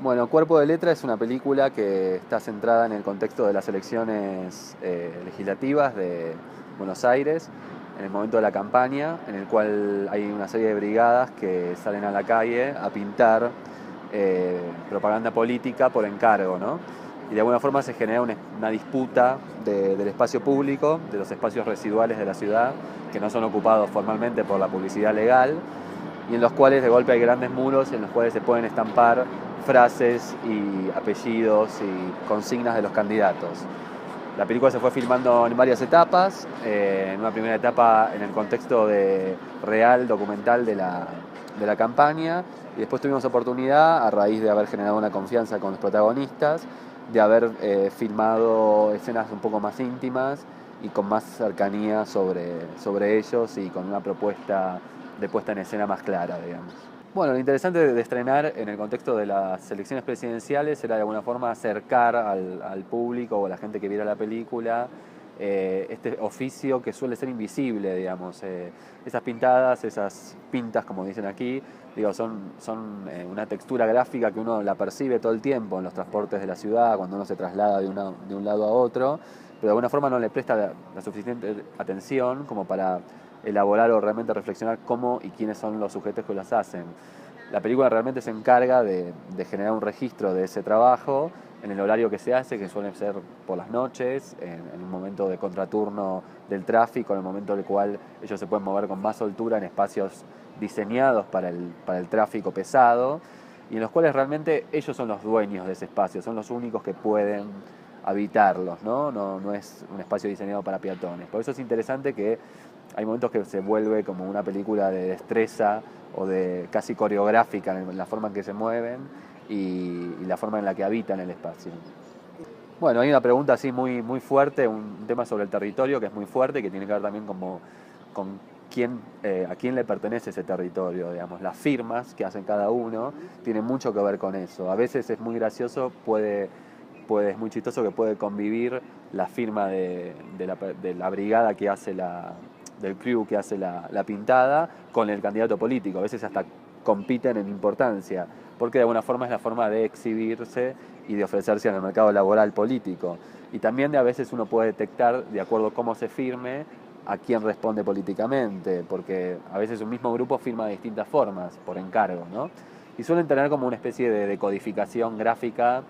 Bueno, Cuerpo de Letra es una película que está centrada en el contexto de las elecciones legislativas de Buenos Aires, en el momento de la campaña, en el cual hay una serie de brigadas que salen a la calle a pintar propaganda política por encargo, ¿no? Y de alguna forma se genera una disputa del espacio público, de los espacios residuales de la ciudad, que no son ocupados formalmente por la publicidad legal, y en los cuales de golpe hay grandes muros en los cuales se pueden estampar frases y apellidos y consignas de los candidatos. La película se fue filmando en varias etapas, en una primera etapa en el contexto real, documental de la campaña, y después tuvimos oportunidad, a raíz de haber generado una confianza con los protagonistas, de haber filmado escenas un poco más íntimas y con más cercanía sobre ellos y con una propuesta de puesta en escena más clara, digamos. Bueno, lo interesante de estrenar en el contexto de las elecciones presidenciales era de alguna forma acercar al público o a la gente que viera la película este oficio que suele ser invisible, digamos. Esas pintadas, esas pintas, como dicen aquí, digo, son una textura gráfica que uno la percibe todo el tiempo en los transportes de la ciudad, cuando uno se traslada de un lado a otro, pero de alguna forma no le presta la suficiente atención como para elaborar o realmente reflexionar cómo y quiénes son los sujetos que las hacen. La película realmente se encarga de generar un registro de ese trabajo en el horario que se hace, que suele ser por las noches, en un momento de contraturno del tráfico, en el momento en el cual ellos se pueden mover con más soltura en espacios diseñados para el tráfico pesado, y en los cuales realmente ellos son los dueños de ese espacio, son los únicos que pueden habitarlos, ¿no? No es un espacio diseñado para peatones. Por eso es interesante que hay momentos que se vuelve como una película de destreza o de casi coreográfica en la forma en que se mueven y la forma en la que habitan el espacio. Bueno, hay una pregunta así muy fuerte, un tema sobre el territorio que es muy fuerte, que tiene que ver también con a quién le pertenece ese territorio, digamos. Las firmas que hacen cada uno tienen mucho que ver con eso. A veces es muy gracioso, es muy chistoso que puede convivir la firma de la brigada que hace del crew que hace la pintada con el candidato político. A veces hasta compiten en importancia, porque de alguna forma es la forma de exhibirse y de ofrecerse en el mercado laboral político. Y también a veces uno puede detectar, de acuerdo a cómo se firme, a quién responde políticamente, porque a veces un mismo grupo firma de distintas formas, por encargo, ¿no? Y suelen tener como una especie de decodificación gráfica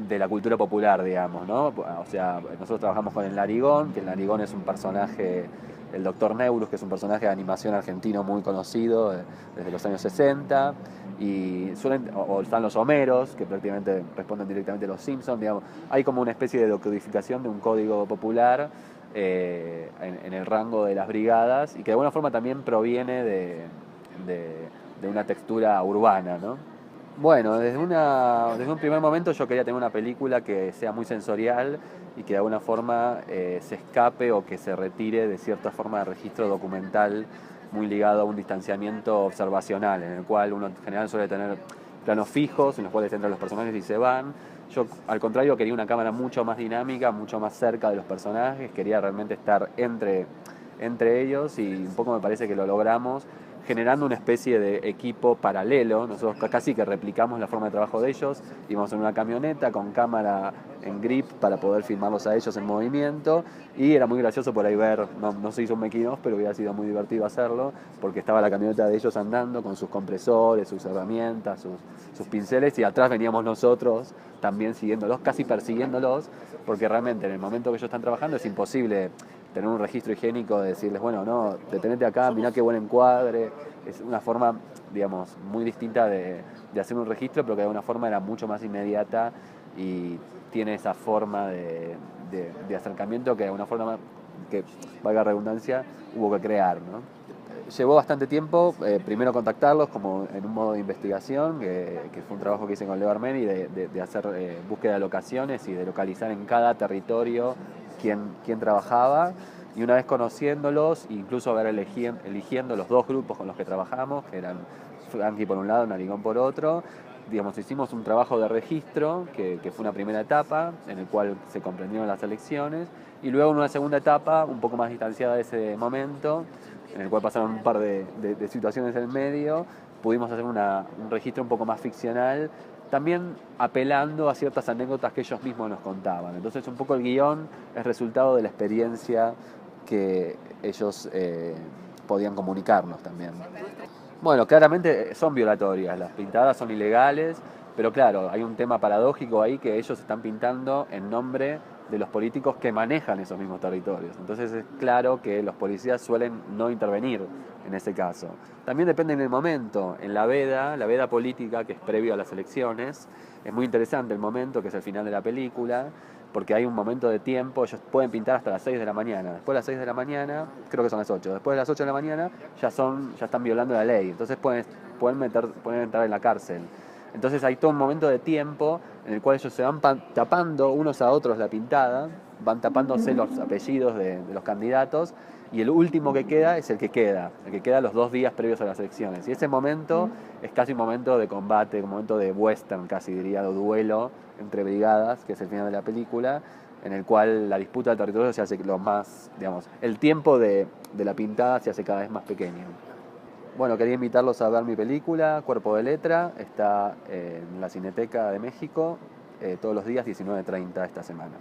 de la cultura popular, digamos, ¿no? O sea, nosotros trabajamos con el Narigón, que el Narigón es un personaje, el Doctor Neurus, que es un personaje de animación argentino muy conocido desde los años 60, y o están los Homeros, que prácticamente responden directamente a los Simpsons, digamos. Hay como una especie de decodificación de un código popular en el rango de las brigadas, y que de alguna forma también proviene de una textura urbana, ¿no? Bueno, desde un primer momento yo quería tener una película que sea muy sensorial y que de alguna forma se escape o que se retire de cierta forma de registro documental muy ligado a un distanciamiento observacional, en el cual uno en general suele tener planos fijos en los cuales entran los personajes y se van. Yo, al contrario, quería una cámara mucho más dinámica, mucho más cerca de los personajes, quería realmente estar entre ellos, y un poco me parece que lo logramos generando una especie de equipo paralelo. Nosotros casi que replicamos la forma de trabajo de ellos, íbamos en una camioneta con cámara en grip para poder filmarlos a ellos en movimiento, y era muy gracioso por ahí ver, no se hizo un making of, pero hubiera sido muy divertido hacerlo, porque estaba la camioneta de ellos andando con sus compresores, sus herramientas, sus pinceles, y atrás veníamos nosotros también siguiéndolos, casi persiguiéndolos, porque realmente en el momento que ellos están trabajando es imposible tener un registro higiénico de decirles, bueno, no, detenete acá, mirá qué buen encuadre. Es una forma, digamos, muy distinta de hacer un registro, pero que de alguna forma era mucho más inmediata y tiene esa forma de acercamiento que de alguna forma, que valga la redundancia, hubo que crear, ¿no? Llevó bastante tiempo, primero contactarlos como en un modo de investigación, que fue un trabajo que hice con Leo Armeni, de hacer búsqueda de locaciones y de localizar en cada territorio quién trabajaba, y una vez conociéndolos, incluso haber eligiendo los dos grupos con los que trabajamos, que eran Frankie por un lado, Narigón por otro, digamos, hicimos un trabajo de registro, que fue una primera etapa, en el cual se comprendieron las elecciones, y luego en una segunda etapa, un poco más distanciada de ese momento, en el cual pasaron un par de situaciones en medio, pudimos hacer un registro un poco más ficcional, también apelando a ciertas anécdotas que ellos mismos nos contaban. Entonces un poco el guión es resultado de la experiencia que ellos podían comunicarnos también. Bueno, claramente son violatorias, las pintadas son ilegales, pero claro, hay un tema paradójico ahí que ellos están pintando en nombre de los políticos que manejan esos mismos territorios. Entonces es claro que los policías suelen no intervenir en ese caso. También depende del momento. En la veda política, que es previo a las elecciones, es muy interesante el momento, que es el final de la película, porque hay un momento de tiempo, ellos pueden pintar hasta las 6 de la mañana. Después de las 6 de la mañana, creo que son las 8, después de las 8 de la mañana ya están violando la ley, entonces pueden entrar en la cárcel. Entonces hay todo un momento de tiempo en el cual ellos se van tapando unos a otros la pintada, van tapándose los apellidos de los candidatos, y el último que queda es el que queda los 2 días previos a las elecciones. Y ese momento es casi un momento de combate, un momento de western, casi diría, de duelo entre brigadas, que es el final de la película, en el cual la disputa del territorio se hace lo más, digamos, el tiempo de la pintada se hace cada vez más pequeño. Bueno, quería invitarlos a ver mi película, Cuerpo de Letra, está en la Cineteca de México todos los días 19:30 esta semana.